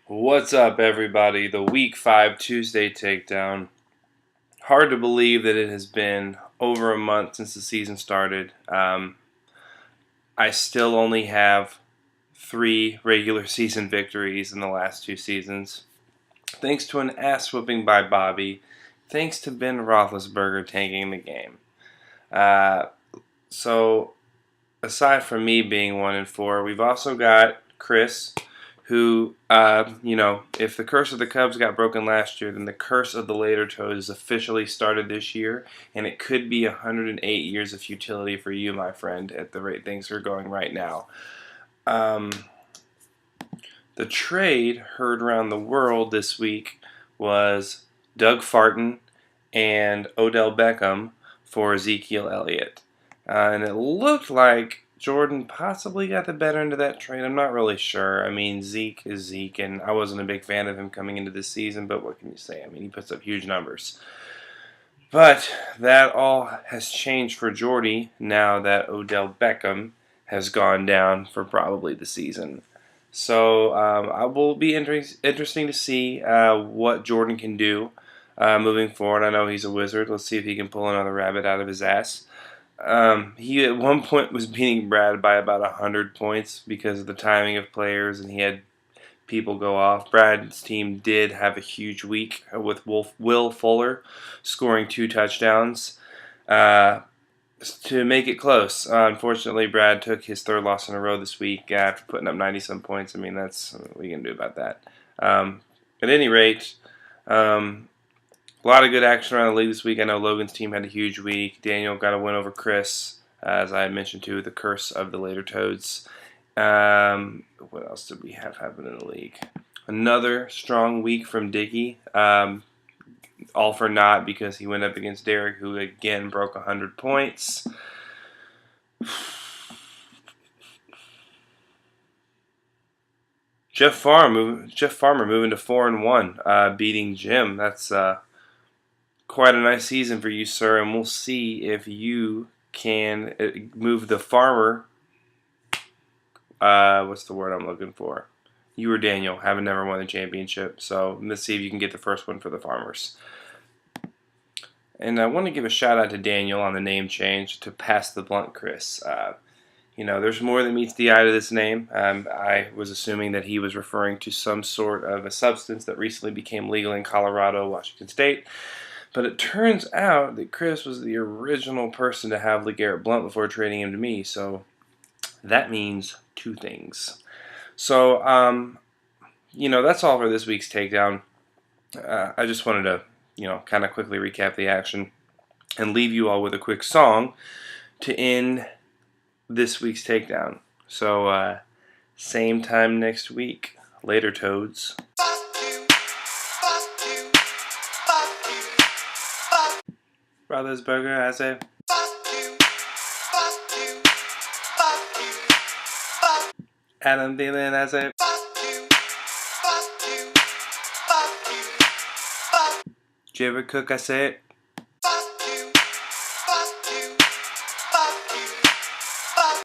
What's up, everybody? The Week 5 Tuesday Takedown. Hard to believe that it has been over a month since the season started. I still only have 3 regular season victories in the last 2 seasons. Thanks to an ass whooping by Bobby. Thanks to Ben Roethlisberger tanking the game. So, aside from me being 1-4, we've also got Chris, who, if the curse of the Cubs got broken last year, then the curse of the later toes officially started this year, and it could be 108 years of futility for you, my friend, at the rate things are going right now. The trade heard around the world this week was Doug Farton and Odell Beckham for Ezekiel Elliott. And it looked like Jordan possibly got the better end of that trade. I'm not really sure. I mean, Zeke is Zeke, and I wasn't a big fan of him coming into this season, but what can you say? I mean, he puts up huge numbers. But that all has changed for Jordy now that Odell Beckham has gone down for probably the season. So I will be interesting to see what Jordan can do moving forward. I know he's a wizard. Let's see if he can pull another rabbit out of his ass. He at one point was beating Brad by about 100 points because of the timing of players, and he had people go off. Brad's team did have a huge week with Will Fuller scoring 2 touchdowns to make it close. Unfortunately, Brad took his 3rd loss in a row this week after putting up 90-some points. I mean, that's what are you going to do about that? At any rate, a lot of good action around the league this week. I know Logan's team had a huge week. Daniel got a win over Chris, as I had mentioned too, the curse of the later toads. What else did we have happen in the league? Another strong week from Dickey. All for naught because he went up against Derek, who again broke 100 points. Jeff Farmer moving to 4-1, beating Jim. That's quite a nice season for you, sir, and we'll see if you can move the farmer. What's the word I'm looking for? You or Daniel haven't never won the championship, so let's see if you can get the first one for the Farmers. And I want to give a shout out to Daniel on the name change to Pass the Blunt Chris. There's more than meets the eye to this name. I was assuming that he was referring to some sort of a substance that recently became legal in Colorado, Washington State. But it turns out that Chris was the original person to have LeGarrette Blunt before trading him to me, so that means 2 things. So, that's all for this week's Takedown. I just wanted to, kind of quickly recap the action and leave you all with a quick song to end this week's Takedown. So, same time next week. Later, Toads. Brothers Burger, I say. Adam Thielen, I say. Jared Cook, I say it.